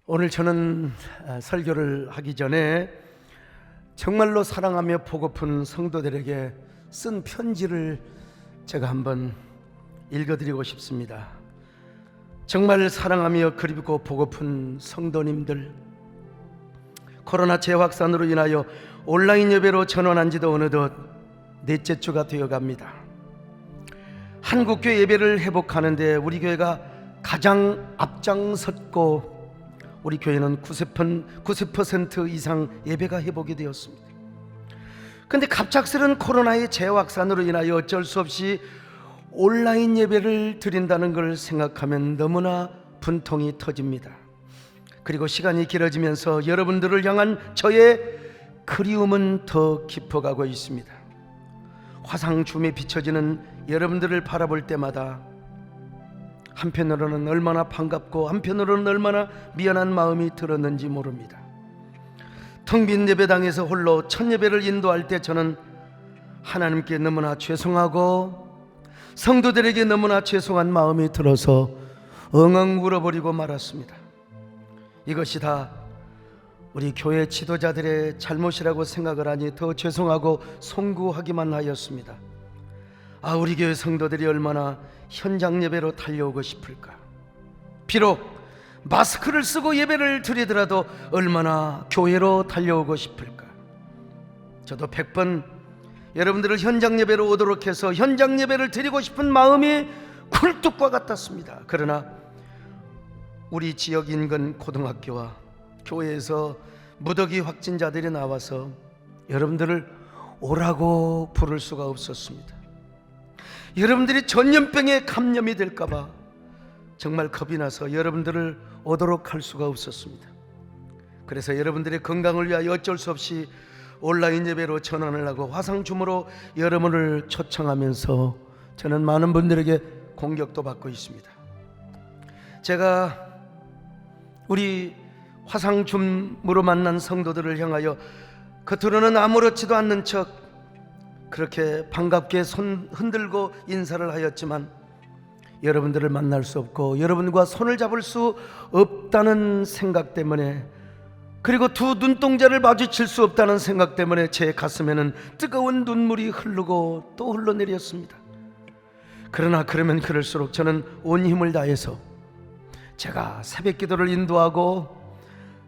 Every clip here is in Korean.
오늘 저는 설교를 하기 전에 정말로 사랑하며 보고픈 성도들에게 쓴 편지를 제가 한번 읽어드리고 싶습니다. 정말 사랑하며 그리고 보고픈 성도님들, 코로나 재확산으로 인하여 온라인 예배로 전환한 지도 어느덧 넷째 주가 되어갑니다. 한국교회 예배를 회복하는데 우리 교회가 가장 앞장섰고 우리 교회는 90% 이상 예배가 회복이 되었습니다. 그런데 갑작스런 코로나의 재확산으로 인하여 어쩔 수 없이 온라인 예배를 드린다는 걸 생각하면 너무나 분통이 터집니다. 그리고 시간이 길어지면서 여러분들을 향한 저의 그리움은 더 깊어가고 있습니다. 화상줌에 비춰지는 여러분들을 바라볼 때마다 한편으로는 얼마나 반갑고 한편으로는 얼마나 미안한 마음이 들었는지 모릅니다. 텅 빈 예배당에서 홀로 첫 예배를 인도할 때 저는 하나님께 너무나 죄송하고 성도들에게 너무나 죄송한 마음이 들어서 엉엉 울어버리고 말았습니다. 이것이 다 우리 교회 지도자들의 잘못이라고 생각을 하니 더 죄송하고 송구하기만 하였습니다. 우리 교회 성도들이 얼마나 현장 예배로 달려오고 싶을까. 비록 마스크를 쓰고 예배를 드리더라도 얼마나 교회로 달려오고 싶을까. 저도 100번 여러분들을 현장 예배로 오도록 해서 현장 예배를 드리고 싶은 마음이 굴뚝과 같았습니다. 그러나 우리 지역 인근 고등학교와 교회에서 무더기 확진자들이 나와서 여러분들을 오라고 부를 수가 없었습니다. 여러분들이 전염병에 감염이 될까봐 정말 겁이 나서 여러분들을 오도록 할 수가 없었습니다. 그래서 여러분들의 건강을 위하여 어쩔 수 없이 온라인 예배로 전환을 하고 화상줌으로 여러분을 초청하면서 저는 많은 분들에게 공격도 받고 있습니다. 제가 우리 화상줌으로 만난 성도들을 향하여 겉으로는 아무렇지도 않는 척 그렇게 반갑게 손 흔들고 인사를 하였지만 여러분들을 만날 수 없고 여러분과 손을 잡을 수 없다는 생각 때문에, 그리고 두 눈동자를 마주칠 수 없다는 생각 때문에 제 가슴에는 뜨거운 눈물이 흐르고 또 흘러내렸습니다. 그러나 그러면 그럴수록 저는 온 힘을 다해서 제가 새벽 기도를 인도하고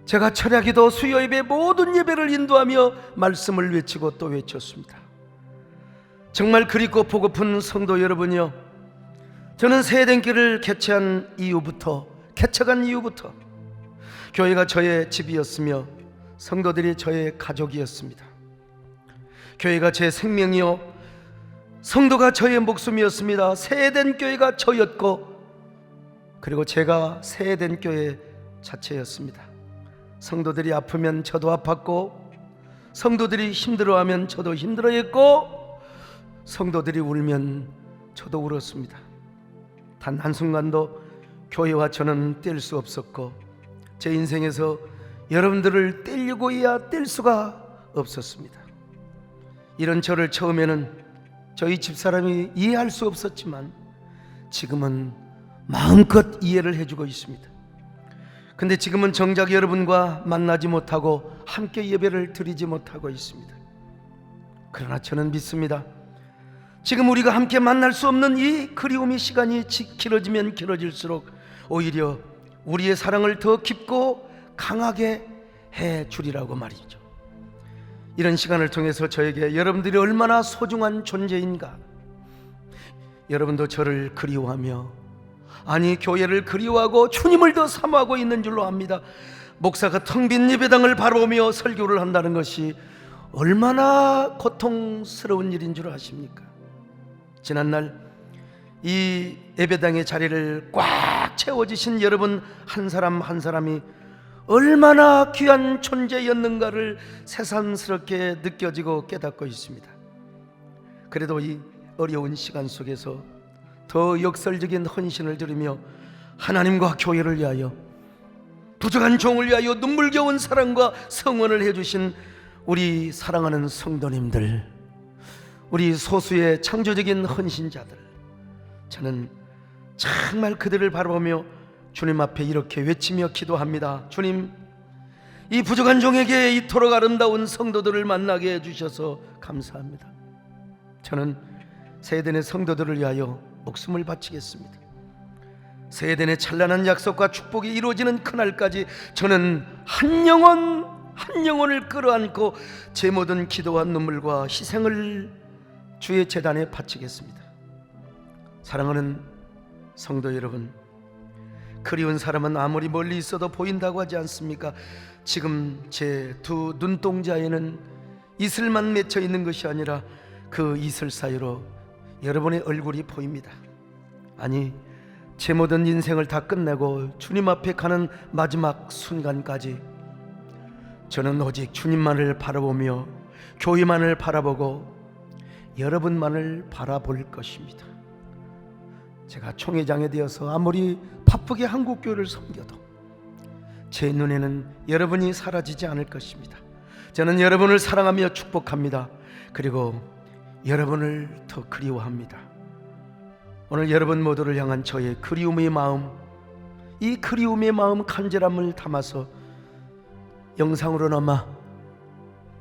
제가 철야 기도, 수요 예배, 모든 예배를 인도하며 말씀을 외치고 또 외쳤습니다. 정말 그립고 보고픈 성도 여러분이요, 저는 새해den교를 개최한 이후부터, 개척한 이후부터 교회가 저의 집이었으며 성도들이 저의 가족이었습니다. 교회가 제 생명이요 성도가 저의 목숨이었습니다. 새해den교회가 저였고 그리고 제가 새해den교회 자체였습니다. 성도들이 아프면 저도 아팠고 성도들이 힘들어하면 저도 힘들어했고 성도들이 울면 저도 울었습니다. 단 한순간도 교회와 저는 뗄 수 없었고 제 인생에서 여러분들을 떼려고 해야 뗄 수가 없었습니다. 이런 저를 처음에는 저희 집사람이 이해할 수 없었지만 지금은 마음껏 이해를 해주고 있습니다. 근데 지금은 정작 여러분과 만나지 못하고 함께 예배를 드리지 못하고 있습니다. 그러나 저는 믿습니다. 지금 우리가 함께 만날 수 없는 이 그리움의 시간이 길어지면 길어질수록 오히려 우리의 사랑을 더 깊고 강하게 해주리라고 말이죠. 이런 시간을 통해서 저에게 여러분들이 얼마나 소중한 존재인가, 여러분도 저를 그리워하며, 아니 교회를 그리워하고 주님을 더 사모하고 있는 줄로 압니다. 목사가 텅 빈 예배당을 바라보며 설교를 한다는 것이 얼마나 고통스러운 일인 줄 아십니까? 지난날 이 예배당의 자리를 꽉 채워주신 여러분 한 사람 한 사람이 얼마나 귀한 존재였는가를 새삼스럽게 느껴지고 깨닫고 있습니다. 그래도 이 어려운 시간 속에서 더 역설적인 헌신을 드리며 하나님과 교회를 위하여, 부족한 종을 위하여 눈물겨운 사랑과 성원을 해주신 우리 사랑하는 성도님들, 우리 소수의 창조적인 헌신자들, 저는 정말 그들을 바라보며 주님 앞에 이렇게 외치며 기도합니다. 주님, 이 부족한 종에게 이토록 아름다운 성도들을 만나게 해주셔서 감사합니다. 저는 세대의 성도들을 위하여 목숨을 바치겠습니다. 세대의 찬란한 약속과 축복이 이루어지는 그날까지 저는 한 영혼을 끌어안고 제 모든 기도와 눈물과 희생을 주의 제단에 바치겠습니다. 사랑하는 성도 여러분, 그리운 사람은 아무리 멀리 있어도 보인다고 하지 않습니까? 지금 제 두 눈동자에는 이슬만 맺혀 있는 것이 아니라 그 이슬 사이로 여러분의 얼굴이 보입니다. 아니, 제 모든 인생을 다 끝내고 주님 앞에 가는 마지막 순간까지 저는 오직 주님만을 바라보며 교회만을 바라보고 여러분만을 바라볼 것입니다. 제가 총회장이 되어서 아무리 바쁘게 한국교회를 섬겨도 제 눈에는 여러분이 사라지지 않을 것입니다. 저는 여러분을 사랑하며 축복합니다. 그리고 여러분을 더 그리워합니다. 오늘 여러분 모두를 향한 저의 그리움의 마음, 이 그리움의 마음 간절함을 담아서 영상으로나마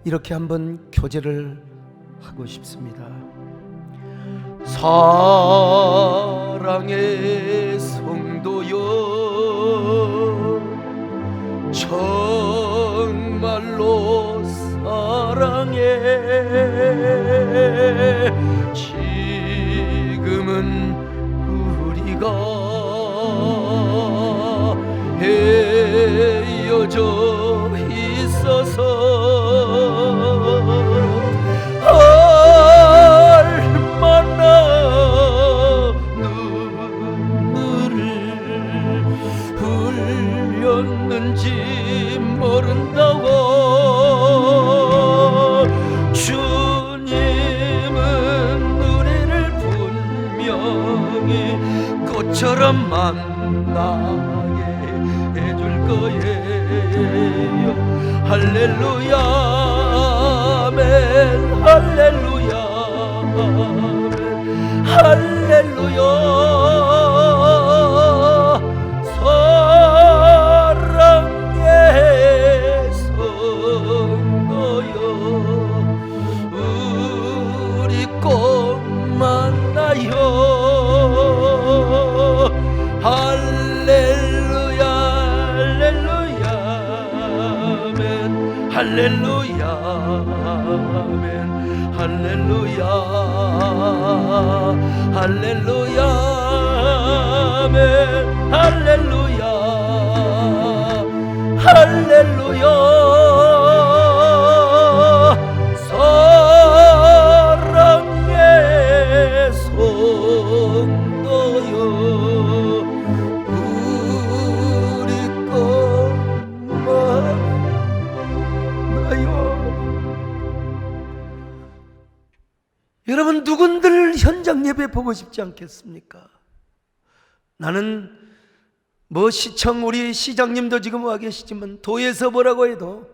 이렇게 한번 교제를 하고 싶습니다. 사랑의 성도여, 정말로 사랑해. 지금은 우리가 헤어져 있어서 얼마나 눈물을 흘렸는지 모른다고. 주님은 우리를 분명히 꽃처럼 만나게 해줄 거예요. 할렐루야, 아멘. 할렐루야, 아멘. 할렐루야. 사랑의 성도여, 우리 꼭 만나요. 할렐루야, 할렐루야, 아멘. 할렐루야, 아멘. 할렐루야, 할렐루야, 아멘. 할렐루야, 할렐루야. 사랑의 성도여, 우리 꼭 만나요. 여러분, 누군들 현장 예배 보고 싶지 않겠습니까? 나는 시청 우리 시장님도 지금 와 계시지만 도에서 뭐라고 해도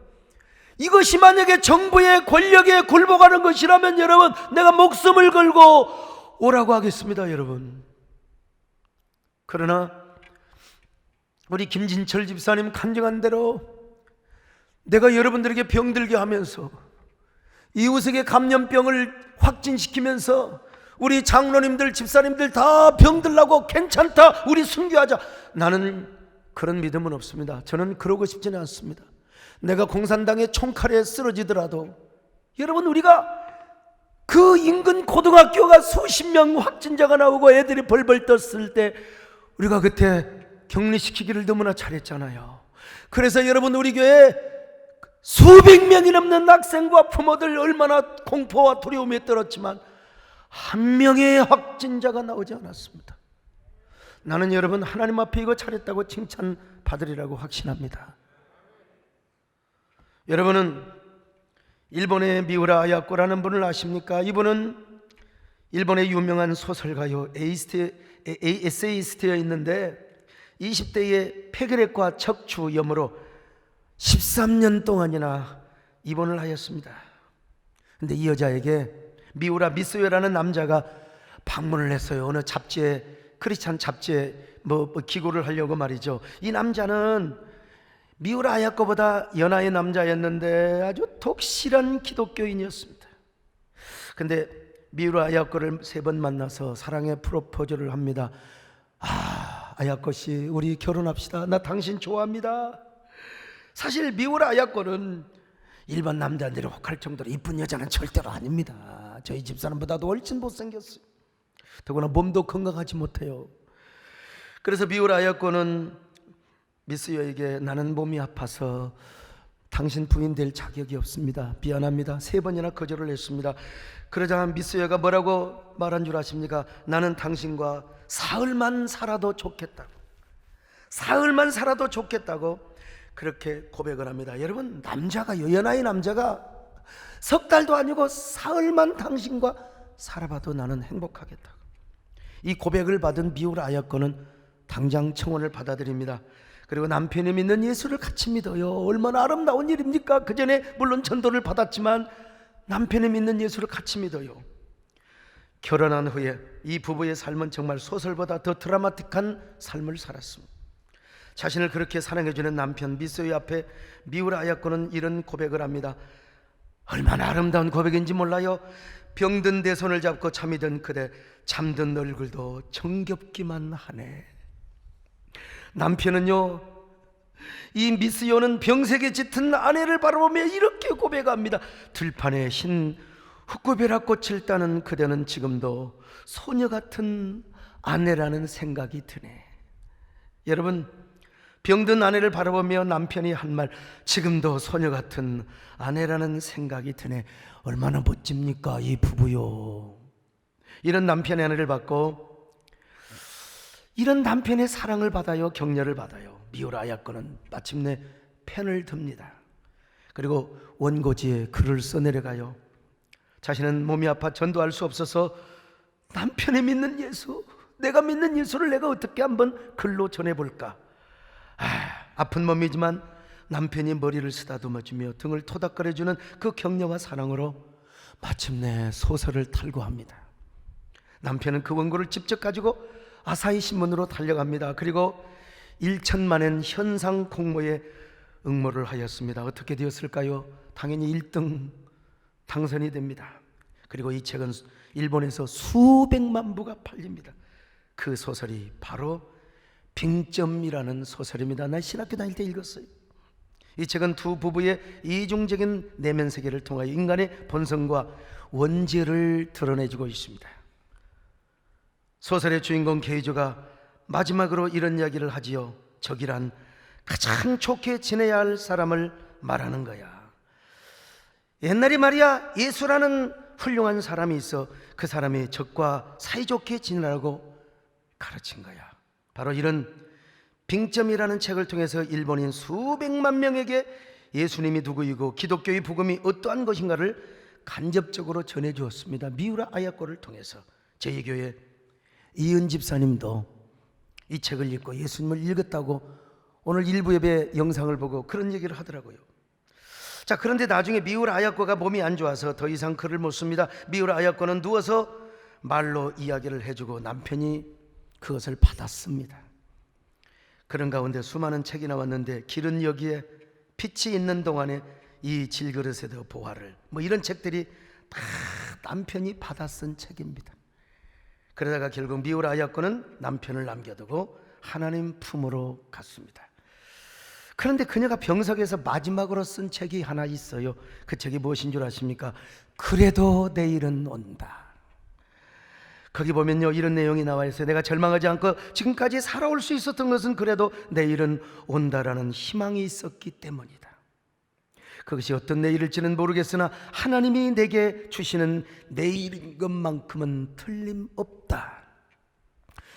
이것이 만약에 정부의 권력에 굴복하는 것이라면 여러분, 내가 목숨을 걸고 오라고 하겠습니다. 여러분, 그러나 우리 김진철 집사님 간증한 대로 내가 여러분들에게 병들게 하면서 이웃에게 감염병을 확진시키면서 우리 장로님들 집사님들 다 병들라고 괜찮다, 우리 순교하자, 나는 그런 믿음은 없습니다. 저는 그러고 싶지는 않습니다. 내가 공산당의 총칼에 쓰러지더라도 여러분, 우리가 그 인근 고등학교가 수십 명 확진자가 나오고 애들이 벌벌 떴을 때 우리가 그때 격리시키기를 너무나 잘했잖아요. 그래서 여러분, 우리 교회 수백 명이 넘는 학생과 부모들 얼마나 공포와 두려움에 떨었지만 한 명의 확진자가 나오지 않았습니다. 나는 여러분, 하나님 앞에 이거 잘했다고 칭찬받으리라고 확신합니다. 여러분은 일본의 미우라 아야코라는 분을 아십니까? 이분은 일본의 유명한 소설가요, 에세이스트에 있는데 20대에 폐결핵과 척추염으로 13년 동안이나 입원을 하였습니다. 근데 이 여자에게 미우라 미스요라는 남자가 방문을 했어요. 어느 잡지에, 크리스찬 잡지에 기고를 하려고 말이죠. 이 남자는 미우라 아야코보다 연하의 남자였는데 아주 독실한 기독교인이었습니다. 근데 미우라 아야코를 3번 만나서 사랑의 프로포즈를 합니다. 아야코 씨, 우리 결혼합시다. 나 당신 좋아합니다. 사실 미우라 아야코는 일반 남자들이 혹할 정도로 이쁜 여자는 절대로 아닙니다. 저희 집사람보다도 훨씬 못생겼어요. 더구나 몸도 건강하지 못해요. 그래서 미우라 아야코는 미스요에게 나는 몸이 아파서 당신 부인 될 자격이 없습니다. 미안합니다. 3번이나 거절을 했습니다. 그러자 미스요가 뭐라고 말한 줄 아십니까? 나는 당신과 사흘만 살아도 좋겠다고. 사흘만 살아도 좋겠다고 그렇게 고백을 합니다. 여러분, 연하의 남자가 석 달도 아니고 사흘만 당신과 살아봐도 나는 행복하겠다고. 이 고백을 받은 미우라 아야코는 당장 청혼을 받아들입니다. 그리고 남편이 믿는 예수를 같이 믿어요. 얼마나 아름다운 일입니까? 그 전에 물론 전도를 받았지만 남편이 믿는 예수를 같이 믿어요. 결혼한 후에 이 부부의 삶은 정말 소설보다 더 드라마틱한 삶을 살았습니다. 자신을 그렇게 사랑해주는 남편 미스요 앞에 미우라 아야코는 이런 고백을 합니다. 얼마나 아름다운 고백인지 몰라요. 병든 내 손을 잡고 잠이 든 그대, 잠든 얼굴도 정겹기만 하네. 남편은요, 이 미스요는 병색에 짙은 아내를 바라보며 이렇게 고백합니다. 들판에 흰 흑구베라 꽃을 따는 그대는 지금도 소녀 같은 아내라는 생각이 드네. 여러분, 병든 아내를 바라보며 남편이 한 말, 지금도 소녀 같은 아내라는 생각이 드네. 얼마나 멋집니까 이 부부요. 이런 남편의 아내를 받고 이런 남편의 사랑을 받아요. 격려를 받아요. 미우라 아야코는 마침내 펜을 듭니다. 그리고 원고지에 글을 써내려가요. 자신은 몸이 아파 전도할 수 없어서 남편이 믿는 예수, 내가 믿는 예수를 내가 어떻게 한번 글로 전해볼까. 아픈 몸이지만 남편이 머리를 쓰다듬어주며 등을 토닥거려주는 그 격려와 사랑으로 마침내 소설을 탈고합니다. 남편은 그 원고를 직접 가지고 아사히 신문으로 달려갑니다. 그리고 1천만엔 현상 공모에 응모를 하였습니다. 어떻게 되었을까요? 당연히 1등 당선이 됩니다. 그리고 이 책은 일본에서 수백만 부가 팔립니다. 그 소설이 바로 빙점이라는 소설입니다. 나 신학교 다닐 때 읽었어요. 이 책은 두 부부의 이중적인 내면 세계를 통하여 인간의 본성과 원죄를 드러내주고 있습니다. 소설의 주인공 게이조가 마지막으로 이런 이야기를 하지요. 적이란 가장 좋게 지내야 할 사람을 말하는 거야. 옛날에 말이야, 예수라는 훌륭한 사람이 있어 그 사람이 적과 사이좋게 지내라고 가르친 거야. 바로 이런 빙점이라는 책을 통해서 일본인 수백만 명에게 예수님이 누구이고 기독교의 복음이 어떠한 것인가를 간접적으로 전해주었습니다. 미우라 아야코를 통해서. 저희 교회 이은 집사님도 이 책을 읽고 예수님을 읽었다고 오늘 일부 예배 영상을 보고 그런 얘기를 하더라고요. 자, 그런데 나중에 미우라 아야코가 몸이 안 좋아서 더 이상 글을 못 씁니다. 미우라 아야코는 누워서 말로 이야기를 해주고 남편이 그것을 받았습니다. 그런 가운데 수많은 책이 나왔는데 길은 여기에 빛이 있는 동안에 이 질그릇에도 보화를, 이런 책들이 다 남편이 받아 쓴 책입니다. 그러다가 결국 미우라 아야코는 남편을 남겨두고 하나님 품으로 갔습니다. 그런데 그녀가 병석에서 마지막으로 쓴 책이 하나 있어요. 그 책이 무엇인 줄 아십니까? 그래도 내일은 온다. 거기 보면요, 이런 내용이 나와 있어요. 내가 절망하지 않고 지금까지 살아올 수 있었던 것은 그래도 내일은 온다라는 희망이 있었기 때문이다. 그것이 어떤 내일일지는 모르겠으나 하나님이 내게 주시는 내일인 것만큼은 틀림없다.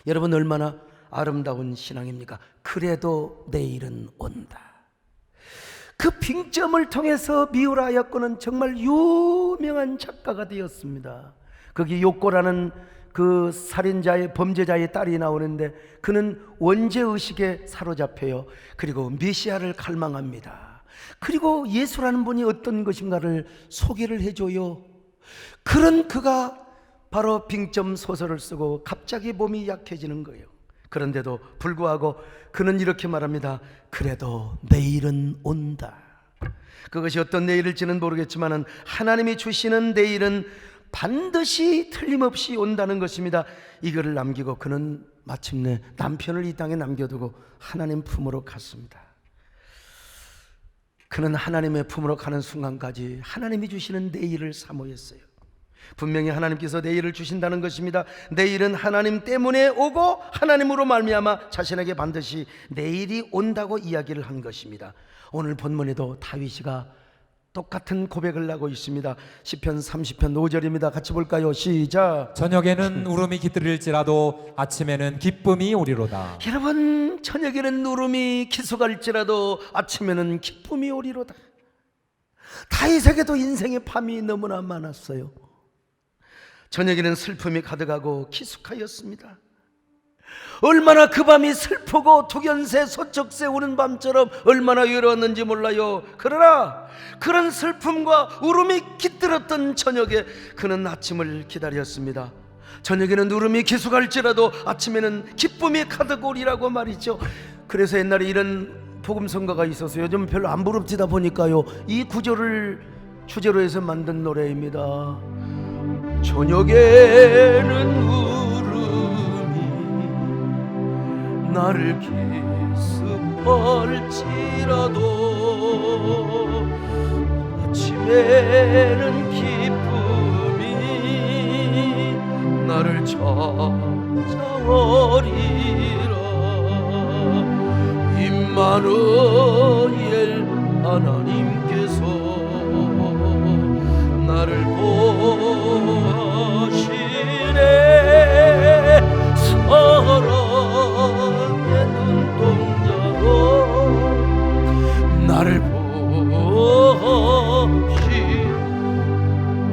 여러분, 얼마나 아름다운 신앙입니까? 그래도 내일은 온다. 그 빙점을 통해서 미우라 아야코는 정말 유명한 작가가 되었습니다. 거기 요코라는 그 살인자의 범죄자의 딸이 나오는데 그는 원죄의식에 사로잡혀요. 그리고 메시아를 갈망합니다. 그리고 예수라는 분이 어떤 것인가를 소개를 해줘요. 그런 그가 바로 빙점 소설을 쓰고 갑자기 몸이 약해지는 거예요. 그런데도 불구하고 그는 이렇게 말합니다. 그래도 내일은 온다. 그것이 어떤 내일일지는 모르겠지만 하나님이 주시는 내일은 반드시 틀림없이 온다는 것입니다. 이거를 남기고 그는 마침내 남편을 이 땅에 남겨두고 하나님 품으로 갔습니다. 그는 하나님의 품으로 가는 순간까지 하나님이 주시는 내일을 사모했어요. 분명히 하나님께서 내일을 주신다는 것입니다. 내일은 하나님 때문에 오고 하나님으로 말미암아 자신에게 반드시 내일이 온다고 이야기를 한 것입니다. 오늘 본문에도 다윗이가 똑같은 고백을 하고 있습니다. 시편 30편 5절입니다. 같이 볼까요? 시작. 저녁에는 울음이 깃들일지라도 아침에는 기쁨이 오리로다. 여러분, 저녁에는 울음이 기속할지라도 아침에는 기쁨이 오리로다. 다윗에게도 인생의 밤이 너무나 많았어요. 저녁에는 슬픔이 가득하고 기숙하였습니다. 얼마나 그 밤이 슬프고 tuk연새 소쩍새 우는 밤처럼 얼마나 외로웠는지 몰라요. 그러나 그런 슬픔과 울음이 깃들었던 저녁에 그는 아침을 기다렸습니다. 저녁에는 울음이 기숙할지라도 아침에는 기쁨이 가득 오리라고 말이죠. 그래서 옛날에 이런 복음성가가 있어서 요즘 별로 안 부릅지다 보니까요, 이 구절을 주제로 해서 만든 노래입니다. 저녁에는 울음이 나를 기습할지라도 아침에는 기쁨이 나를 찾아오리라. 임마누엘 하나님께서 나를 보시네. 사랑의 눈동자로 나를 보시.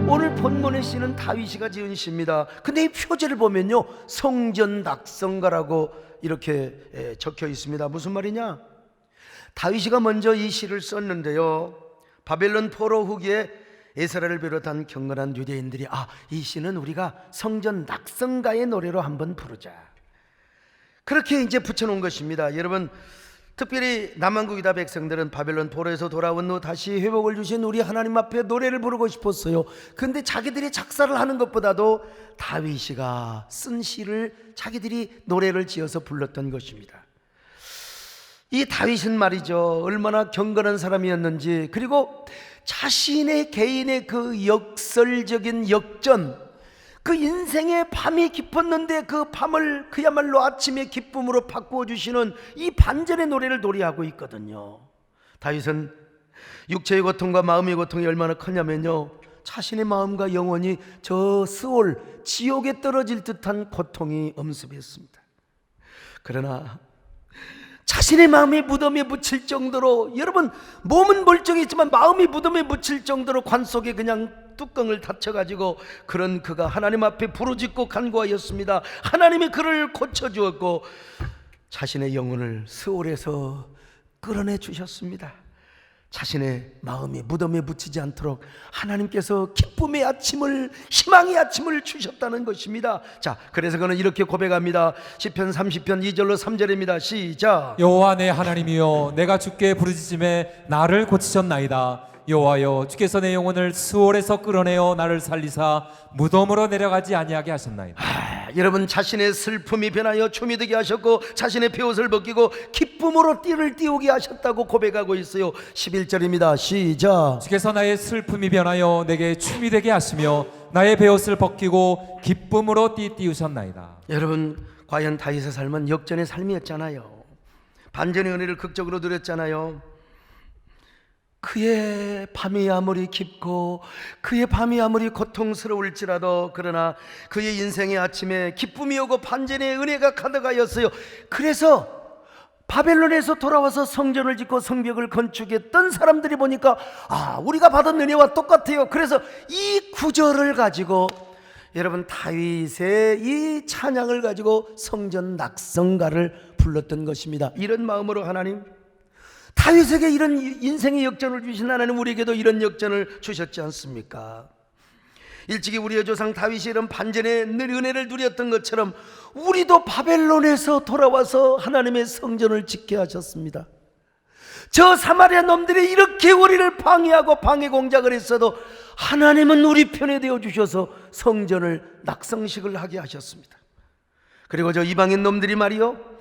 오늘 본문의 시는 다윗이가 지은 시입니다. 근데 이 표제를 보면요, 성전 낙성가라고 이렇게 적혀 있습니다. 무슨 말이냐? 다윗이가 먼저 이 시를 썼는데요, 바벨론 포로 후기에 에스라를 비롯한 경건한 유대인들이 이 시는 우리가 성전 낙성가의 노래로 한번 부르자, 그렇게 이제 붙여놓은 것입니다. 여러분, 특별히 남한국 유다 백성들은 바벨론 포로에서 돌아온 후 다시 회복을 주신 우리 하나님 앞에 노래를 부르고 싶었어요. 근데 자기들이 작사를 하는 것보다도 다윗이가 쓴 시를 자기들이 노래를 지어서 불렀던 것입니다. 이 다윗은 말이죠, 얼마나 경건한 사람이었는지, 그리고 자신의 개인의 그 역설적인 역전, 그 인생의 밤이 깊었는데 그 밤을 그야말로 아침의 기쁨으로 바꾸어 주시는 이 반전의 노래를 노래하고 있거든요. 다윗은 육체의 고통과 마음의 고통이 얼마나 컸냐면요, 자신의 마음과 영혼이 저 스올 지옥에 떨어질 듯한 고통이 엄습했습니다. 그러나 자신의 마음이 무덤에 묻힐 정도로, 여러분, 몸은 멀쩡했지만 마음이 무덤에 묻힐 정도로 관 속에 그냥 뚜껑을 닫혀가지고 그런 그가 하나님 앞에 부르짖고 간구하였습니다. 하나님이 그를 고쳐주었고 자신의 영혼을 스올에서 끌어내 주셨습니다. 자신의 마음이 무덤에 묻히지 않도록 하나님께서 기쁨의 아침을, 희망의 아침을 주셨다는 것입니다. 자, 그래서 그는 이렇게 고백합니다. 시편 30편 2절로 3절입니다. 시작. 여호와 내 하나님이여, 내가 주께 부르짖음에 나를 고치셨나이다. 여호와여, 주께서 내 영혼을 스올에서 끌어내어 나를 살리사 무덤으로 내려가지 아니하게 하셨나이다. 여러분, 자신의 슬픔이 변하여 춤이 되게 하셨고 자신의 베옷을 벗기고 기쁨으로 띠를 띄우게 하셨다고 고백하고 있어요. 11절입니다. 시작. 주께서 나의 슬픔이 변하여 내게 춤이 되게 하시며 나의 베옷을 벗기고 기쁨으로 띠 띄우셨나이다. 여러분, 과연 다윗의 삶은 역전의 삶이었잖아요. 반전의 은혜를 극적으로 누렸잖아요. 그의 밤이 아무리 깊고 그의 밤이 아무리 고통스러울지라도, 그러나 그의 인생의 아침에 기쁨이 오고 반전의 은혜가 가득하였어요. 그래서 바벨론에서 돌아와서 성전을 짓고 성벽을 건축했던 사람들이 보니까 우리가 받은 은혜와 똑같아요. 그래서 이 구절을 가지고, 여러분, 다윗의 이 찬양을 가지고 성전 낙성가를 불렀던 것입니다. 이런 마음으로 하나님, 다윗에게 이런 인생의 역전을 주신 하나님, 우리에게도 이런 역전을 주셨지 않습니까? 일찍이 우리의 조상 다윗이 이런 반전의 은혜를 누렸던 것처럼 우리도 바벨론에서 돌아와서 하나님의 성전을 짓게 하셨습니다. 저 사마리아 놈들이 이렇게 우리를 방해하고 방해 공작을 했어도 하나님은 우리 편에 되어 주셔서 성전을 낙성식을 하게 하셨습니다. 그리고 저 이방인 놈들이 말이요,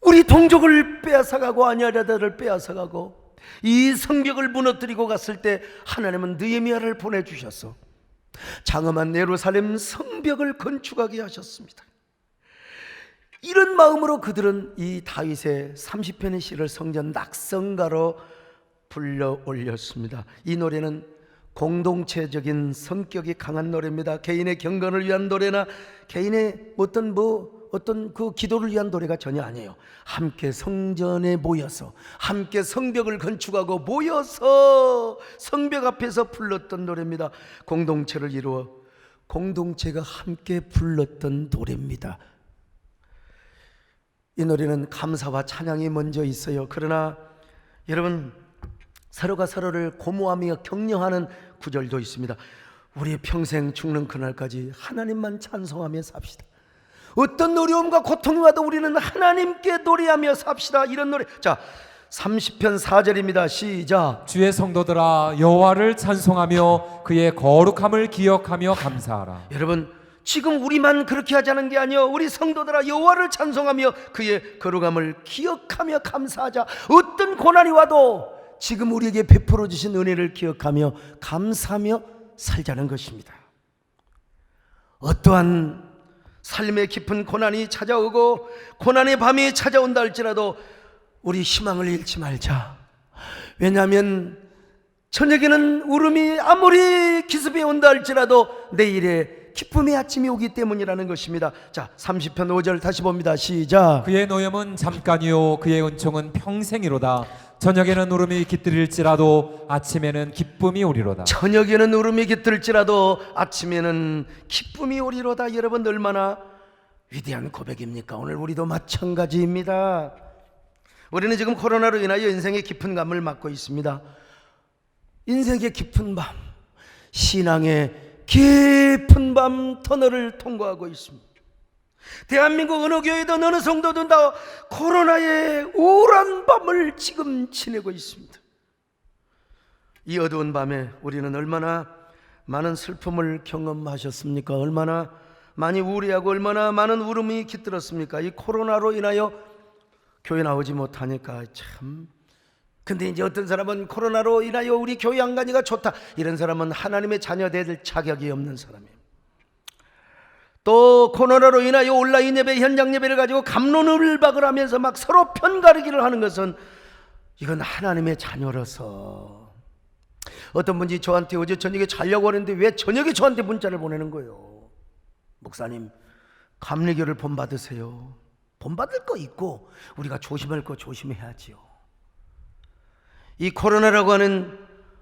우리 동족을 빼앗아가고 아냐자들을 빼앗아가고 이 성벽을 무너뜨리고 갔을 때 하나님은 느헤미야를 보내주셔서 장엄한 예루살렘 성벽을 건축하게 하셨습니다. 이런 마음으로 그들은 이 다윗의 30편의 시를 성전 낙성가로 불러 올렸습니다. 이 노래는 공동체적인 성격이 강한 노래입니다. 개인의 경건을 위한 노래나 개인의 어떤 그 기도를 위한 노래가 전혀 아니에요. 함께 성전에 모여서 함께 성벽을 건축하고 모여서 성벽 앞에서 불렀던 노래입니다. 공동체를 이루어 공동체가 함께 불렀던 노래입니다. 이 노래는 감사와 찬양이 먼저 있어요. 그러나 여러분, 서로가 서로를 고무하며 격려하는 구절도 있습니다. 우리의 평생 죽는 그날까지 하나님만 찬송하며 삽시다. 어떤 어려움과 고통이 와도 우리는 하나님께 노래하며 삽시다. 이런 노래. 자, 30편 4절입니다. 시작. 주의 성도들아 여호와를 찬송하며 그의 거룩함을 기억하며 감사하라. 여러분, 지금 우리만 그렇게 하자는 게 아니요, 우리 성도들아 여호와를 찬송하며 그의 거룩함을 기억하며 감사하자. 어떤 고난이 와도 지금 우리에게 베풀어 주신 은혜를 기억하며 감사하며 살자는 것입니다. 어떠한 삶의 깊은 고난이 찾아오고 고난의 밤이 찾아온다 할지라도 우리 희망을 잃지 말자. 왜냐하면 저녁에는 울음이 아무리 기습해 온다 할지라도 내일에 기쁨의 아침이 오기 때문이라는 것입니다. 자, 30편 5절 다시 봅니다. 시작. 그의 노염은 잠깐이요 그의 은총은 평생이로다. 저녁에는 울음이 깃들일지라도 아침에는 기쁨이 오리로다. 저녁에는 울음이 깃들지라도 아침에는 기쁨이 오리로다. 여러분, 얼마나 위대한 고백입니까? 오늘 우리도 마찬가지입니다. 우리는 지금 코로나로 인하여 인생의 깊은 감을 맞고 있습니다. 인생의 깊은 밤, 신앙의 깊은 밤 터널을 통과하고 있습니다. 대한민국 어느 교회든 어느 성도든 다 코로나의 우울한 밤을 지금 지내고 있습니다. 이 어두운 밤에 우리는 얼마나 많은 슬픔을 경험하셨습니까? 얼마나 많이 우울해하고 얼마나 많은 울음이 깃들었습니까? 이 코로나로 인하여 교회 나오지 못하니까 참. 근데 이제 어떤 사람은 코로나로 인하여 우리 교회 안 가니까 좋다, 이런 사람은 하나님의 자녀 될 자격이 없는 사람이에요. 또 코로나로 인하여 온라인 예배, 현장 예배를 가지고 갑론을박을 하면서 막 서로 편가르기를 하는 것은 이건 하나님의 자녀로서. 어떤 분이 저한테 어제 저녁에 자려고 하는데 왜 저녁에 저한테 문자를 보내는 거예요. 목사님, 감리교를 본받으세요. 본받을 거 있고 우리가 조심할 거 조심해야지요. 이 코로나라고 하는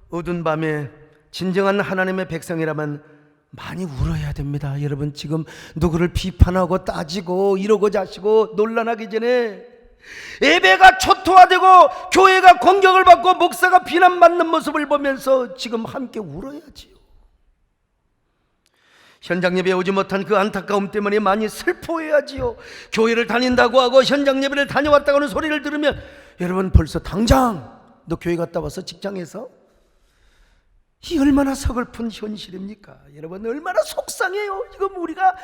어두운 밤에 진정한 하나님의 백성이라면 많이 울어야 됩니다. 여러분, 지금 누구를 비판하고 따지고 이러고 자시고 논란하기 전에 예배가 초토화되고 교회가 공격을 받고 목사가 비난받는 모습을 보면서 지금 함께 울어야지요. 현장 예배에 오지 못한 그 안타까움 때문에 많이 슬퍼해야지요. 교회를 다닌다고 하고 현장 예배를 다녀왔다고 하는 소리를 들으면 여러분, 벌써 당장 너 교회 갔다 와서 직장에서? 이 얼마나 서글픈 현실입니까? 여러분, 얼마나 속상해요. 지금 우리가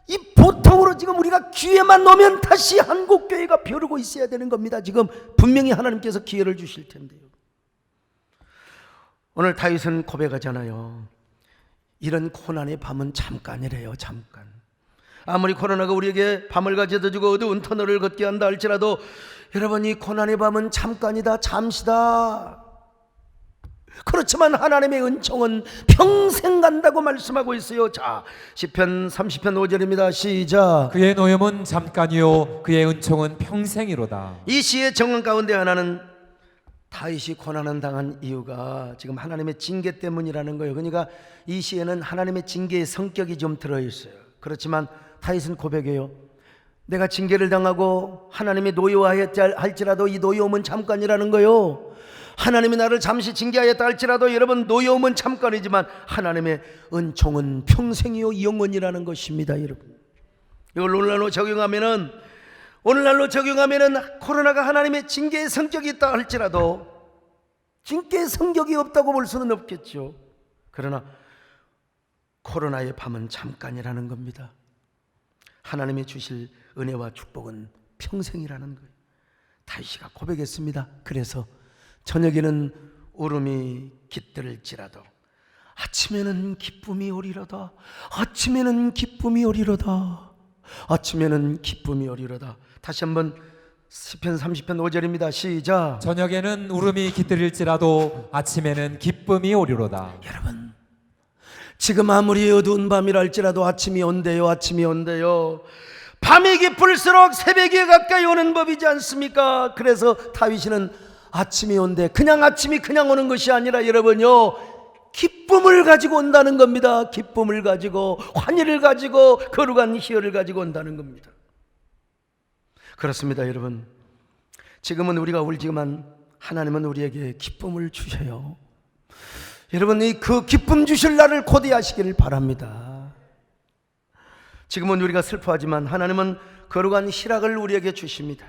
이 보통으로 지금 우리가 기회만 오면 다시 한국 교회가 벼르고 있어야 되는 겁니다. 지금 분명히 하나님께서 기회를 주실 텐데요. 오늘 다윗은 고백하잖아요. 이런 고난의 밤은 잠깐이래요. 잠깐. 아무리 코로나가 우리에게 밤을 가져다 주고 어두운 터널을 걷게 한다 할지라도 여러분, 이 고난의 밤은 잠깐이다. 잠시다. 그렇지만 하나님의 은총은 평생 간다고 말씀하고 있어요. 자, 시편 30편 5절입니다. 시작. 그의 노염은 잠깐이요 그의 은총은 평생이로다. 이 시의 정언 가운데 하나는 다윗이 고난을 당한 이유가 지금 하나님의 징계 때문이라는 거예요. 그러니까 이 시에는 하나님의 징계의 성격이 좀 들어있어요. 그렇지만 다윗은 고백해요. 내가 징계를 당하고 하나님의 노여워할지라도 이 노여움은 잠깐이라는 거요. 하나님이 나를 잠시 징계하였다 할지라도 여러분, 노여움은 잠깐이지만 하나님의 은총은 평생이요 영원이라는 것입니다. 여러분, 이걸 오늘날로 적용하면은 코로나가 하나님의 징계의 성격이 있다 할지라도 징계의 성격이 없다고 볼 수는 없겠죠. 그러나 코로나의 밤은 잠깐이라는 겁니다. 하나님이 주실 은혜와 축복은 평생이라는 거예요. 다윗이가 고백했습니다. 그래서 저녁에는 울음이 깃들을지라도 아침에는 기쁨이 오리로다. 아침에는 기쁨이 오리로다. 아침에는 기쁨이 오리로다. 다시 한번 시편 30편 5절입니다. 시작. 저녁에는 울음이 깃들일지라도 아침에는 기쁨이 오리로다. 여러분, 지금 아무리 어두운 밤이라 할지라도 아침이 온대요. 아침이 온대요. 밤이 깊을수록 새벽이 가까이 오는 법이지 않습니까? 그래서 다윗이는 아침이 온대, 그냥 아침이 그냥 오는 것이 아니라 여러분요, 기쁨을 가지고 온다는 겁니다. 기쁨을 가지고, 환희를 가지고, 거룩한 희열을 가지고 온다는 겁니다. 그렇습니다. 여러분, 지금은 우리가 울지만 하나님은 우리에게 기쁨을 주셔요. 여러분, 그 기쁨 주실 날을 고대하시기를 바랍니다. 지금은 우리가 슬퍼하지만 하나님은 거룩한 희락을 우리에게 주십니다.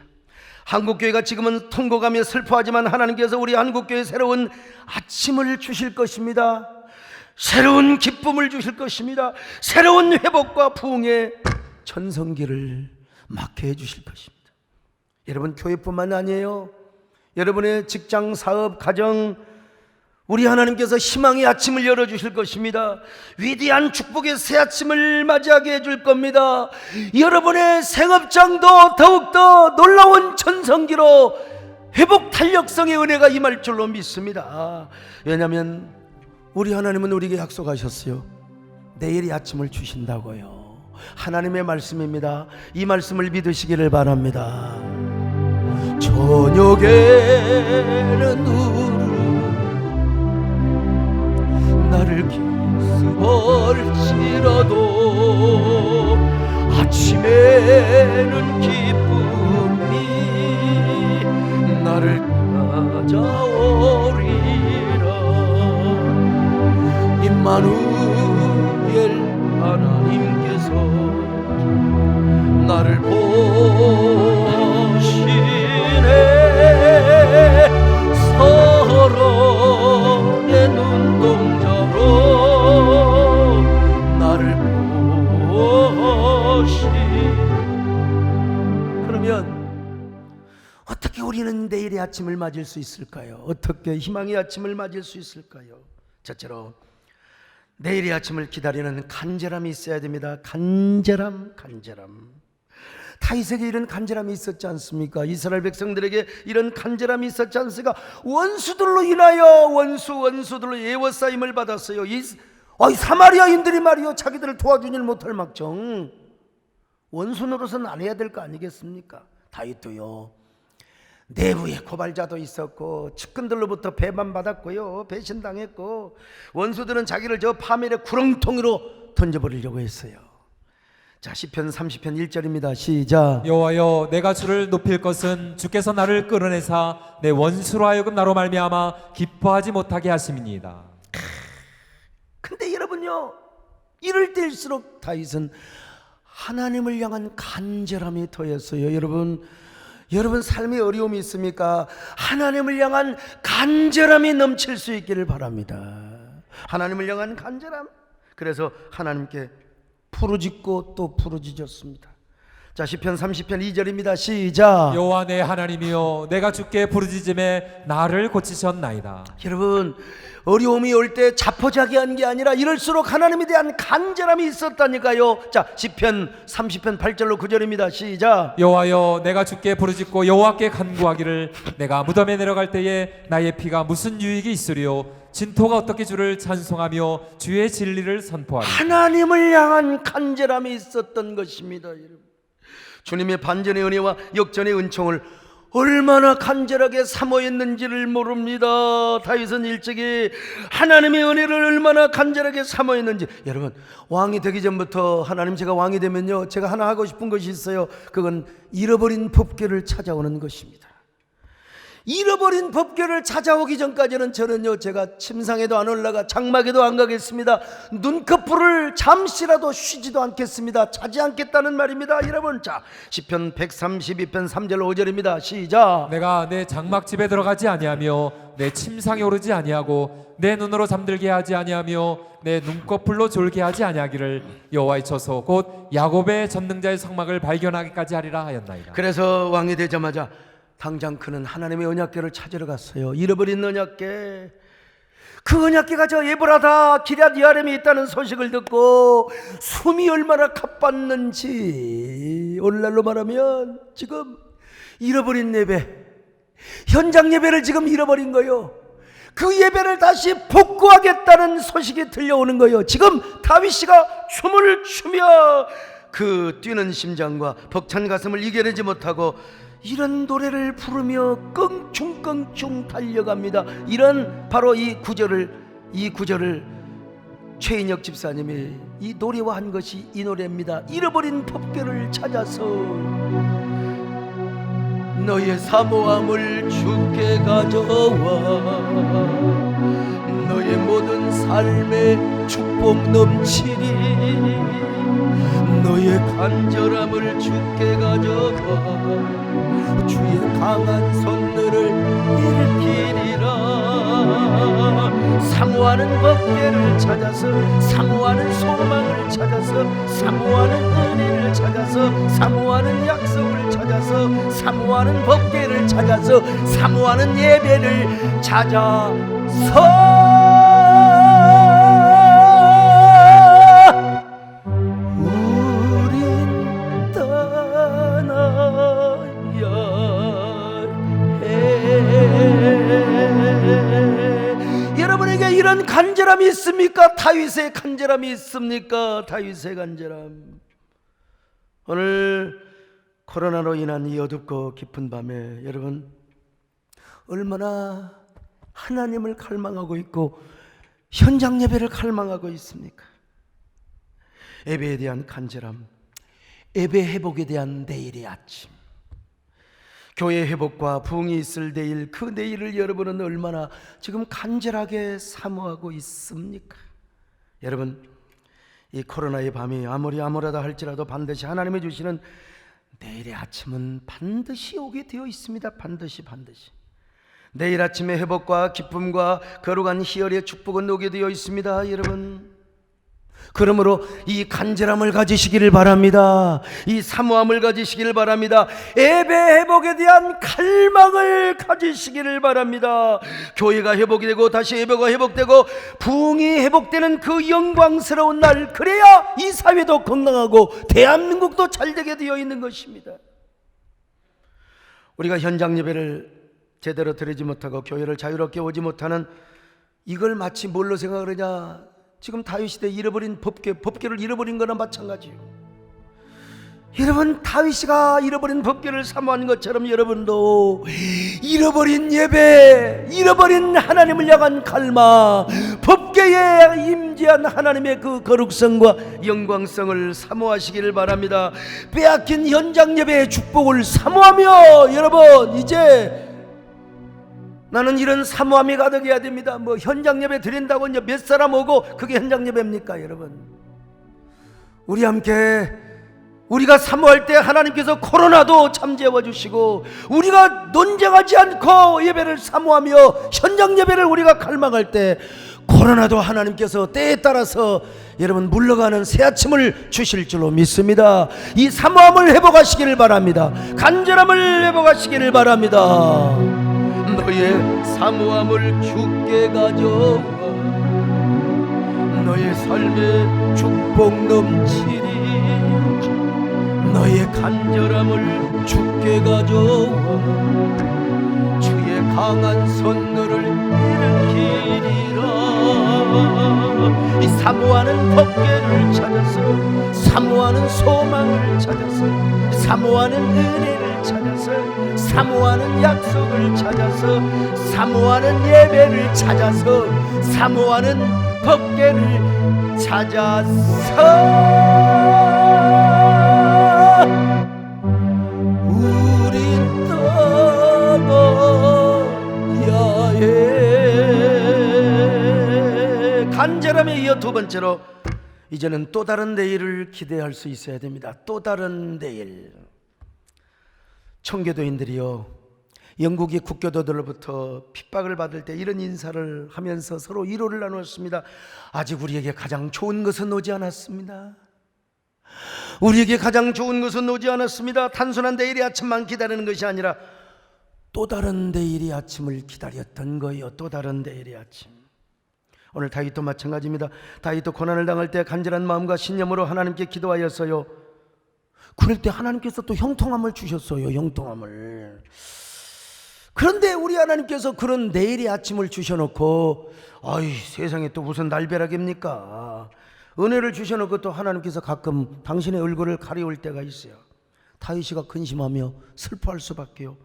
한국교회가 지금은 통곡하며 슬퍼하지만 하나님께서 우리 한국교회에 새로운 아침을 주실 것입니다. 새로운 기쁨을 주실 것입니다. 새로운 회복과 부흥의 전성기를 맞게 해주실 것입니다. 여러분, 교회뿐만 아니에요. 여러분의 직장, 사업, 가정, 우리 하나님께서 희망의 아침을 열어주실 것입니다. 위대한 축복의 새 아침을 맞이하게 해줄 겁니다. 여러분의 생업장도 더욱더 놀라운 전성기로 회복 탄력성의 은혜가 임할 줄로 믿습니다. 왜냐하면 우리 하나님은 우리에게 약속하셨어요. 내일이 아침을 주신다고요. 하나님의 말씀입니다. 이 말씀을 믿으시기를 바랍니다. 저녁에는 울음 나를 기습할지라도 아침에는 기쁨이 나를 찾아오리라. 임마누엘 하나님께서 나를 보시네. 서러의 눈동자로 나를 보시. 그러면 어떻게 우리는 내일의 아침을 맞을 수 있을까요? 어떻게 희망의 아침을 맞을 수 있을까요? 첫째로 내일의 아침을 기다리는 간절함이 있어야 됩니다. 간절함. 다윗에게 이런 간절함이 있었지 않습니까? 이스라엘 백성들에게 이런 간절함이 있었지 않습니까? 원수들로 인하여 원수들로 애워싸임을 받았어요. 사마리아인들이 말이요, 자기들을 도와주질 못할 막정 원수 노릇은 안 해야 될 거 아니겠습니까? 다윗도요, 내부에 고발자도 있었고 측근들로부터 배반받았고요, 배신당했고, 원수들은 자기를 저 파멸의 구렁텅이로 던져버리려고 했어요. 자, 시편 30편 1절입니다. 시작. 여호와여, 내가 주를 높일 것은 주께서 나를 끌어내사 내 원수로 하여금 나로 말미암아 기뻐하지 못하게 하심이니이다. 근데 여러분요, 이럴 때일수록 다윗은 하나님을 향한 간절함이 더했어요. 여러분 삶에 어려움이 있습니까? 하나님을 향한 간절함이 넘칠 수 있기를 바랍니다. 하나님을 향한 간절함. 그래서 하나님께 부르짖고 또 부르짖었습니다. 자, 시편 30편 2절입니다. 시작. 여호와 내 하나님이여, 내가 주께 부르짖음에 나를 고치셨나이다. 여러분, 어려움이 올 때 자포자기한 게 아니라 이럴수록 하나님에 대한 간절함이 있었다니까요. 자, 시편 30편 8절로 9절입니다. 시작. 여호와여, 내가 주께 부르짖고 여호와께 간구하기를 내가 무덤에 내려갈 때에 나의 피가 무슨 유익이 있으리요? 진토가 어떻게 주를 찬송하며 주의 진리를 선포하리. 하나님을 향한 간절함이 있었던 것입니다. 여러분, 주님의 반전의 은혜와 역전의 은총을 얼마나 간절하게 사모했는지를 모릅니다. 다윗은 일찍이 하나님의 은혜를 얼마나 간절하게 사모했는지. 여러분, 왕이 되기 전부터 하나님, 제가 왕이 되면요, 제가 하나 하고 싶은 것이 있어요. 그건 잃어버린 법궤를 찾아오는 것입니다. 잃어버린 법궤를 찾아오기 전까지는 저는요, 제가 침상에도 안 올라가 장막에도 안 가겠습니다. 눈꺼풀을 잠시라도 쉬지도 않겠습니다. 자지 않겠다는 말입니다. 여러분, 자, 시편 132편 3절 5절입니다. 시작. 내가 내 장막집에 들어가지 아니하며 내 침상에 오르지 아니하고 내 눈으로 잠들게 하지 아니하며 내 눈꺼풀로 졸게 하지 아니하기를 여호와의 처소 곧 야곱의 전능자의 성막을 발견하기까지 하리라 하였나이다. 그래서 왕이 되자마자 당장 그는 하나님의 언약궤를 찾으러 갔어요. 잃어버린 언약궤. 그 언약궤가 저 에브라다 기럇 여아림에 있다는 소식을 듣고 숨이 얼마나 가빴는지, 오늘날로 말하면 지금 잃어버린 예배, 현장 예배를 지금 잃어버린 거예요. 그 예배를 다시 복구하겠다는 소식이 들려오는 거예요. 지금 다윗이가 춤을 추며 그 뛰는 심장과 벅찬 가슴을 이겨내지 못하고 이런 노래를 부르며 껑충껑충 달려갑니다. 이런 바로 이 구절을 최인혁 집사님이 이 노래화한 것이 이 노래입니다. 잃어버린 법궤를 찾아서 너의 사모함을 주께 가져와 너의 모든 삶에 축복 넘치리 너의 간절함을 주께 가져와 주의 강한 손들을 일으키리라. 사모하는 법궤를 찾아서 사모하는 소망을 찾아서 사모하는 은혜를 찾아서 사모하는 약속을 찾아서 사모하는 법궤를 찾아서 사모하는 예배를 찾아서 우린 떠나야 해. 여러분에게 이런 간절함이 있습니까? 다윗의 간절함이 있습니까? 다윗의 간절함. 오늘 코로나로 인한 이 어둡고 깊은 밤에 여러분 얼마나 하나님을 갈망하고 있고 현장 예배를 갈망하고 있습니까? 예배에 대한 간절함, 예배 회복에 대한 내일의 아침, 교회 회복과 부흥이 있을 내일, 그 내일을 여러분은 얼마나 지금 간절하게 사모하고 있습니까? 여러분, 이 코로나의 밤이 아무리 암울하다 할지라도 반드시 하나님이 주시는 내일의 아침은 반드시 오게 되어 있습니다. 반드시. 내일 아침의 회복과 기쁨과 거룩한 희열의 축복은 오게 되어 있습니다. 여러분, 그러므로 이 간절함을 가지시기를 바랍니다. 이 사모함을 가지시기를 바랍니다. 예배 회복에 대한 갈망을 가지시기를 바랍니다. 교회가 회복이 되고 다시 예배가 회복되고 부흥이 회복되는 그 영광스러운 날, 그래야 이 사회도 건강하고 대한민국도 잘되게 되어 있는 것입니다. 우리가 현장 예배를 제대로 드리지 못하고 교회를 자유롭게 오지 못하는 이걸 마치 뭘로 생각을 하냐? 지금 다윗시대에 잃어버린 법궤를 잃어버린 거나 마찬가지예요. 여러분, 다윗이가 잃어버린 법궤를 사모한 것처럼 여러분도 잃어버린 예배, 잃어버린 하나님을 향한 갈망, 법궤에 임재한 하나님의 그 거룩성과 영광성을 사모하시기를 바랍니다. 빼앗긴 현장 예배의 축복을 사모하며 여러분, 이제 나는 이런 사모함이 가득해야 됩니다. 뭐 현장 예배 드린다고 이제 몇 사람 오고 그게 현장 예배입니까? 여러분, 우리 함께 우리가 사모할 때 하나님께서 코로나도 잠재워 주시고, 우리가 논쟁하지 않고 예배를 사모하며 현장 예배를 우리가 갈망할 때 코로나도 하나님께서 때에 따라서 여러분 물러가는 새 아침을 주실 줄로 믿습니다. 이 사모함을 회복하시기를 바랍니다. 간절함을 회복하시기를 바랍니다. 너의 사모함을 주께 가져와 너의 삶에 축복 넘치리 너의 간절함을 주께 가져와 주의 강한 손들을 일으키리라. 이 사모하는 법궤를 찾아서 사모하는 소망을 찾아서 사모하는 은혜를 찾아서 사모하는 약속을 찾아서 사모하는 예배를 찾아서 사모하는 법궤를 찾아서 우린 떠나야 간절함에 이어 두 번째로 이제는 또 다른 내일을 기대할 수 있어야 됩니다. 또 다른 내일. 청교도인들이요, 영국의 국교도들로부터 핍박을 받을 때 이런 인사를 하면서 서로 위로를 나누었습니다. 아직 우리에게 가장 좋은 것은 오지 않았습니다. 우리에게 가장 좋은 것은 오지 않았습니다. 단순한 내일의 아침만 기다리는 것이 아니라 또 다른 내일의 아침을 기다렸던 거예요. 또 다른 내일의 아침. 오늘 다윗도 마찬가지입니다. 다윗도 고난을 당할 때 간절한 마음과 신념으로 하나님께 기도하였어요. 그럴 때 하나님께서 또 형통함을 주셨어요. 형통함을. 그런데 우리 하나님께서 그런 내일의 아침을 주셔놓고, 아이, 세상에 또 무슨 날벼락입니까? 은혜를 주셔놓고 또 하나님께서 가끔 당신의 얼굴을 가리울 때가 있어요. 다윗이가 근심하며 슬퍼할 수밖에요.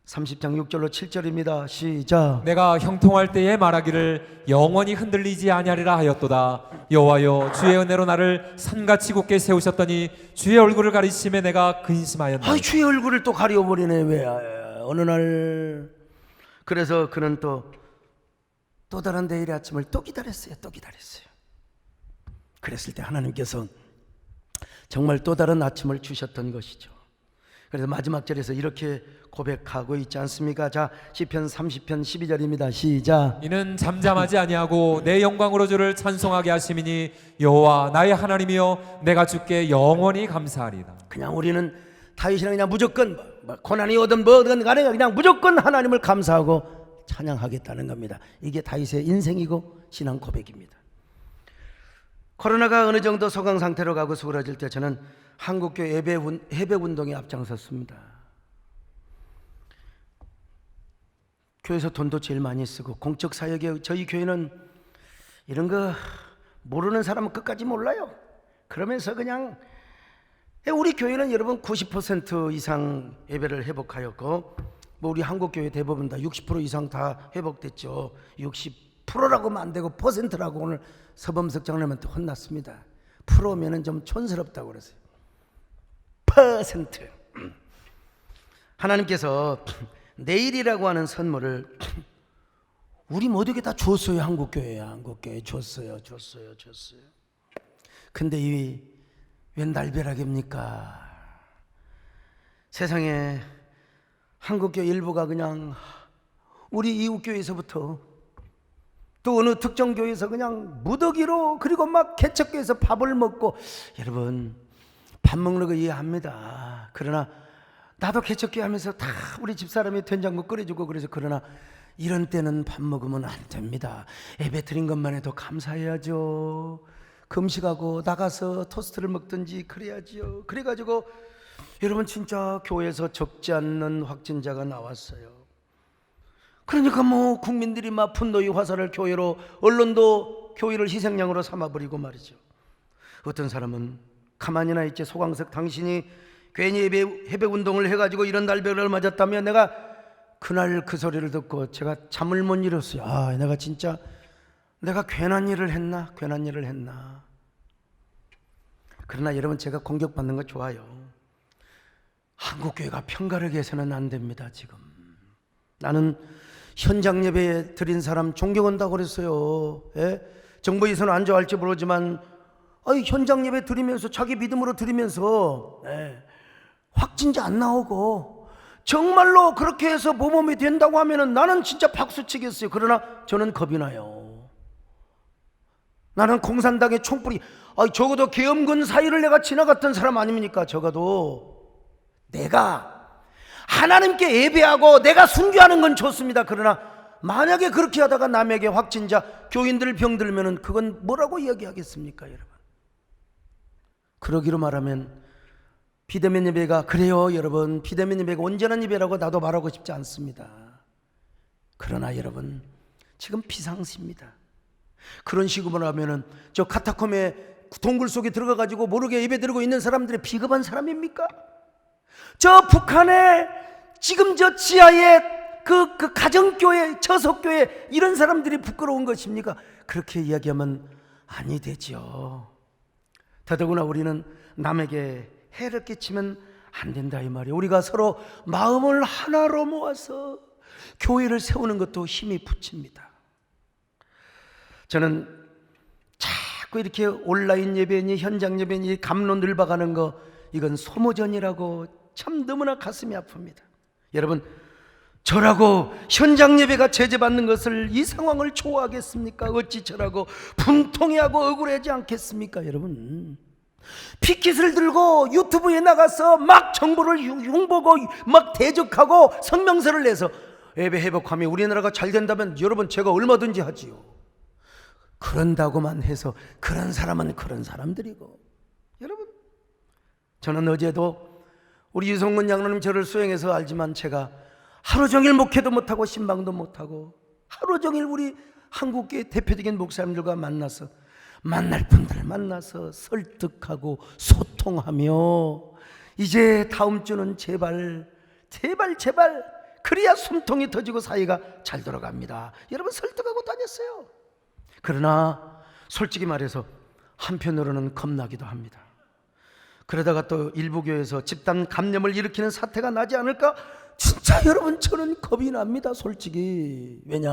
30장 6절로 7절입니다. 시작. 내가 형통할 때에 말하기를 영원히 흔들리지 아니하리라 하였도다. 여호와여, 주의 은혜로 나를 산같이 굳게 세우셨더니 주의 얼굴을 가리심에 내가 근심하였나이다. 아, 주의 얼굴을 또 가려버리네. 왜? 어느 날. 그래서 그는 또 다른 내일의 아침을 또 기다렸어요. 또 기다렸어요. 그랬을 때 하나님께서 정말 또 다른 아침을 주셨던 것이죠. 그래서 마지막 절에서 이렇게 고백하고 있지 않습니까? 자, 시편 30편 12절입니다. 시작. 이는 잠잠하지 아니하고 내 영광으로 주를 찬송하게 하심이니 여호와 나의 하나님이여, 내가 주께 영원히 감사하리다. 그냥 우리는 다윗이랑 그냥 무조건 고난이 오든 뭐든 간에 그냥 무조건 하나님을 감사하고 찬양하겠다는 겁니다. 이게 다윗의 인생이고 신앙 고백입니다. 코로나가 어느 정도 소강 상태로 가고 수그러질 때 저는 한국교회 해백 운동에 앞장섰습니다. 교회에서 돈도 제일 많이 쓰고 공적 사역에 저희 교회는 이런 거 모르는 사람은 끝까지 몰라요. 그러면서 그냥 우리 교회는 여러분 90% 이상 예배를 회복하였고, 뭐 우리 한국교회 대부분 다 60% 이상 다 회복됐죠. 60%라고 하면 안 되고 퍼센트라고 오늘 서범석 장로님한테 혼났습니다. 프로면은 좀 촌스럽다고 그러세요. 퍼센트. 하나님께서 내일이라고 하는 선물을 우리 모두에게 다 줬어요. 한국교회에 줬어요. 근데 이 웬 날벼락입니까? 세상에 한국교회 일부가 그냥 우리 이웃교회에서부터 또 어느 특정 교회에서 그냥 무더기로, 그리고 막 개척교회에서 밥을 먹고, 여러분 밥 먹는 거 이해합니다. 그러나 나도 개척교회 하면서 다 우리 집사람이 된장국 끓여주고 그래서, 그러나 이런 때는 밥 먹으면 안 됩니다. 예배 드린 것만 해도 감사해야죠. 금식하고 나가서 토스트를 먹든지 그래야지요. 그래가지고 여러분 진짜 교회에서 적지 않는 확진자가 나왔어요. 그러니까 뭐 국민들이 막 분노의 화살을 교회로, 언론도 교회를 희생양으로 삼아버리고 말이죠. 어떤 사람은 가만히나 있지, 소강석 당신이 괜히 해백 운동을 해가지고 이런 날벼락을 맞았다면, 내가 그날 그 소리를 듣고 제가 잠을 못 이뤘어요. 아, 내가 괜한 일을 했나? 그러나 여러분, 제가 공격받는 거 좋아요. 한국교회가 편가르게 해서는 안 됩니다. 지금 나는 현장 예배 드린 사람 존경한다고 그랬어요. 예? 정부에서는 안 좋아할지 모르지만 현장 예배 드리면서 자기 믿음으로 드리면서 확진자 안 나오고 정말로 그렇게 해서 모범이 된다고 하면은 나는 진짜 박수 치겠어요. 그러나 저는 겁이 나요. 나는 공산당의 총불이, 적어도 계엄군 사이를 내가 지나갔던 사람 아닙니까? 적어도 내가 하나님께 예배하고 내가 순교하는 건 좋습니다. 그러나 만약에 그렇게 하다가 남에게 확진자, 교인들 병들면은 그건 뭐라고 이야기하겠습니까, 여러분? 그러기로 말하면 비대면 예배가, 그래요 여러분, 비대면 예배가 온전한 예배라고 나도 말하고 싶지 않습니다. 그러나 여러분, 지금 비상시입니다. 그런 식으로 하면은 저 카타콤의 동굴 속에 들어가가지고 모르게 예배 드리고 있는 사람들이 비겁한 사람입니까? 저 북한에 지금 저 지하에 그 가정교회, 처석교회, 이런 사람들이 부끄러운 것입니까? 그렇게 이야기하면 아니 되죠. 더더구나 우리는 남에게 해를 끼치면 안 된다 이 말이에요. 우리가 서로 마음을 하나로 모아서 교회를 세우는 것도 힘이 붙입니다. 저는 자꾸 이렇게 온라인 예배니 현장 예배니 감로 늘어가는 거, 이건 소모전이라고 참 너무나 가슴이 아픕니다. 여러분, 저라고 현장 예배가 제재받는 것을, 이 상황을 좋아하겠습니까? 어찌 저라고 분통해하고 억울하지 않겠습니까? 여러분, 피켓을 들고 유튜브에 나가서 막 정보를 흉보고 막 대적하고 성명서를 내서 예배 회복하면 우리나라가 잘 된다면 여러분, 제가 얼마든지 하지요. 그런다고만 해서 그런 사람은 그런 사람들이고, 여러분, 저는 어제도 우리 유성근 장로님 저를 수행해서 알지만, 제가 하루 종일 목회도 못하고 신방도 못하고 하루 종일 우리 한국교회 대표적인 목사님들과 만나서, 만날 분들 만나서 설득하고 소통하며, 이제 다음 주는 제발 그래야 숨통이 터지고 사이가 잘 돌아갑니다. 여러분, 설득하고 다녔어요. 그러나 솔직히 말해서 한편으로는 겁나기도 합니다. 그러다가 또 일부 교회에서 집단 감염을 일으키는 사태가 나지 않을까? 진짜 여러분, 저는 겁이 납니다, 솔직히. 왜냐?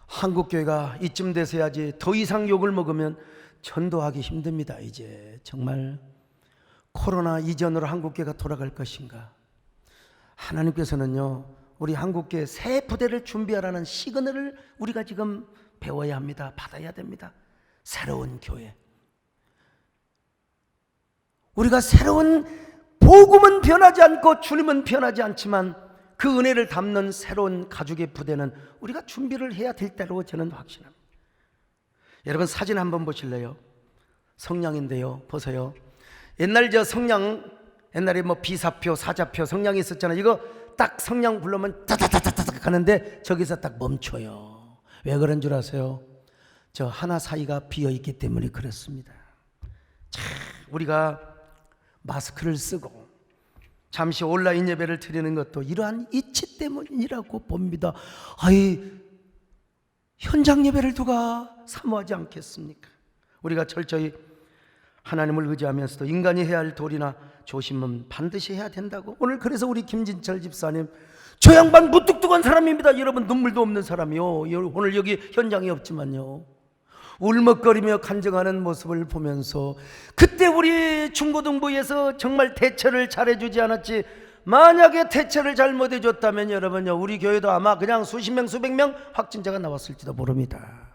한국교회가 이쯤 돼서야지 더 이상 욕을 먹으면 전도하기 힘듭니다. 이제 정말 코로나 이전으로 한국교회가 돌아갈 것인가? 하나님께서는요, 우리 한국교회 새 부대를 준비하라는 시그널을 우리가 지금 배워야 합니다. 받아야 됩니다. 새로운 교회, 우리가 새로운, 복음은 변하지 않고 주님은 변하지 않지만 그 은혜를 담는 새로운 가족의 부대는 우리가 준비를 해야 될 때로 저는 확신합니다. 여러분, 사진 한번 보실래요? 성냥인데요, 보세요. 옛날 저 성냥, 옛날에 뭐 비사표, 사자표, 성냥이 있었잖아요. 이거 딱 성냥 불러면 따다다다닥 하는데 저기서 딱 멈춰요. 왜 그런 줄 아세요? 저 하나 사이가 비어있기 때문에 그렇습니다. 참, 우리가 마스크를 쓰고 잠시 온라인 예배를 드리는 것도 이러한 이치 때문이라고 봅니다. 아이, 현장 예배를 누가 사모하지 않겠습니까? 우리가 철저히 하나님을 의지하면서도 인간이 해야 할 도리나 조심은 반드시 해야 된다고. 오늘 그래서 우리 김진철 집사님, 저 양반 무뚝뚝한 사람입니다. 여러분, 눈물도 없는 사람이요. 오늘 여기 현장이 없지만요, 울먹거리며 간증하는 모습을 보면서, 그때 우리 중고등부에서 정말 대처를 잘해주지 않았지, 만약에 대처를 잘못해줬다면 여러분요, 우리 교회도 아마 그냥 수십 명 수백 명 확진자가 나왔을지도 모릅니다.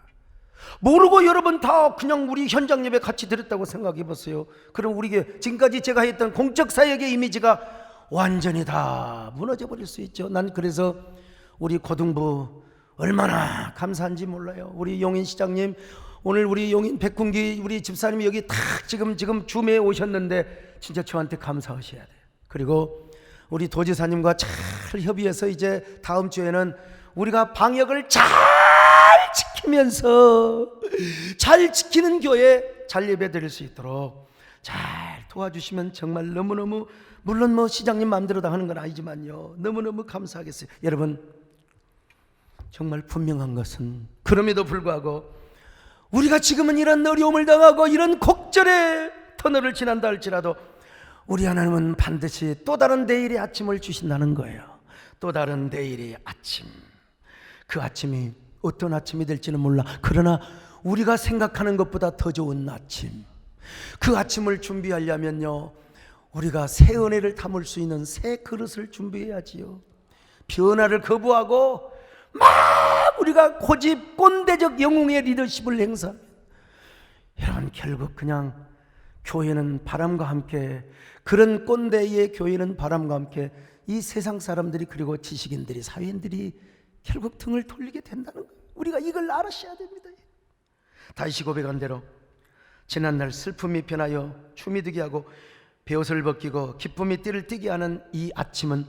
모르고 여러분 다 그냥 우리 현장 예배 같이 드렸다고 생각해 보세요. 그럼 우리 교회 지금까지 제가 했던 공적 사역의 이미지가 완전히 다 무너져 버릴 수 있죠. 난 그래서 우리 고등부 얼마나 감사한지 몰라요. 우리 용인 시장님, 오늘 우리 용인 백군기 우리 집사님이 여기 딱 지금 줌에 오셨는데 진짜 저한테 감사하셔야 돼요. 그리고 우리 도지사님과 잘 협의해서 이제 다음 주에는 우리가 방역을 잘 지키면서 잘 지키는 교회 잘 예배 드릴 수 있도록 잘 도와주시면 정말 너무너무, 물론 뭐 시장님 마음대로 다 하는 건 아니지만요, 너무너무 감사하겠어요. 여러분, 정말 분명한 것은 그럼에도 불구하고 우리가 지금은 이런 어려움을 당하고 이런 곡절의 터널을 지난다 할지라도 우리 하나님은 반드시 또 다른 내일의 아침을 주신다는 거예요. 또 다른 내일의 아침. 그 아침이 어떤 아침이 될지는 몰라. 그러나 우리가 생각하는 것보다 더 좋은 아침, 그 아침을 준비하려면요, 우리가 새 은혜를 담을 수 있는 새 그릇을 준비해야지요. 변화를 거부하고 막 우리가 고집 꼰대적 영웅의 리더십을 행사하면 여러분, 결국 그냥 교회는 바람과 함께, 그런 꼰대의 교회는 바람과 함께 이 세상 사람들이, 그리고 지식인들이, 사회인들이 결국 등을 돌리게 된다는 거예요. 우리가 이걸 알아셔야 됩니다. 다시 고백한 대로 지난날 슬픔이 변하여 춤이 되게 하고 베옷을 벗기고 기쁨이 띠를 띠게 하는 이 아침은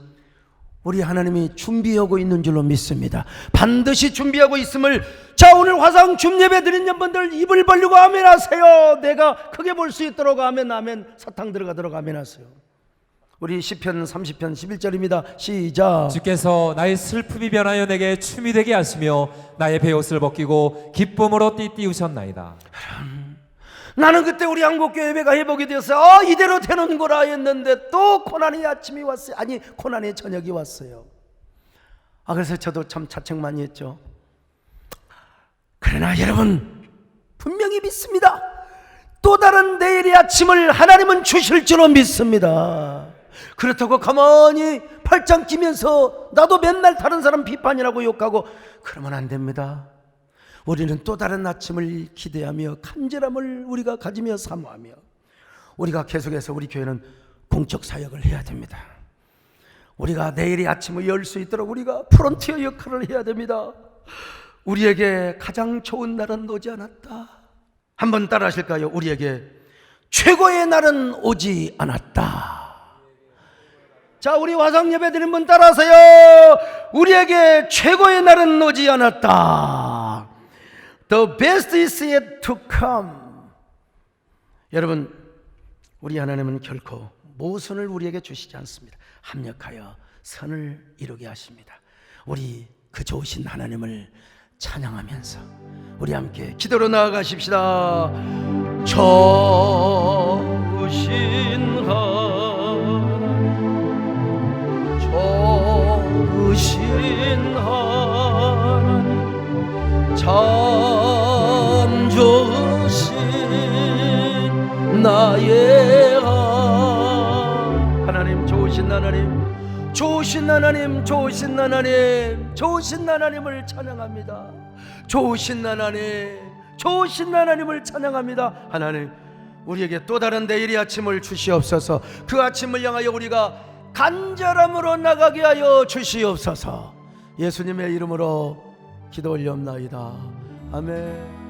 우리 하나님이 준비하고 있는 줄로 믿습니다. 반드시 준비하고 있음을, 자, 오늘 화상 줌 예배 드린 여러분들 입을 벌리고 아멘 하세요. 내가 크게 볼 수 있도록 아멘, 아멘. 사탕 들어가도록 아멘 하세요. 우리 시편 30편 11절입니다. 시작. 주께서 나의 슬픔이 변하여 내게 춤이 되게 하시며 나의 베옷을 벗기고 기쁨으로 띠띠우셨나이다. 나는 그때 우리 한국교회 예배가 회복이 되어서 이대로 되는 거라 했는데 또 고난의 아침이 왔어요. 아니, 고난의 저녁이 왔어요. 그래서 저도 참 자책 많이 했죠. 그러나 여러분, 분명히 믿습니다. 또 다른 내일의 아침을 하나님은 주실 줄로 믿습니다. 그렇다고 가만히 팔짱 끼면서 나도 맨날 다른 사람 비판이라고 욕하고 그러면 안 됩니다. 우리는 또 다른 아침을 기대하며 간절함을 우리가 가지며 사모하며 우리가 계속해서 우리 교회는 공적 사역을 해야 됩니다. 우리가 내일의 아침을 열 수 있도록 우리가 프론티어 역할을 해야 됩니다. 우리에게 가장 좋은 날은 오지 않았다. 한번 따라 하실까요? 우리에게 최고의 날은 오지 않았다. 자, 우리 화상 예배 드린 분 따라하세요. 우리에게 최고의 날은 오지 않았다. The best is yet to come. 여러분, 우리 하나님은 결코 모선을 우리에게 주시지 않습니다. 합력하여 선을 이루게 하십니다. 우리 그 좋으신 하나님을 찬양하면서 우리 함께 기도로 나아가십시다. 좋으신 하나님, 좋으신 하나님, 참 좋으신 나의 하나님, 좋으신 하나님, 좋으신 하나님, 좋으신 하나님, 좋으신 하나님을 찬양합니다. 좋으신 하나님, 좋으신 하나님을 찬양합니다. 하나님, 우리에게 또 다른 내일의 아침을 주시옵소서. 그 아침을 향하여 우리가 간절함으로 나가게 하여 주시옵소서. 예수님의 이름으로 기도 올리옵나이다. 아멘.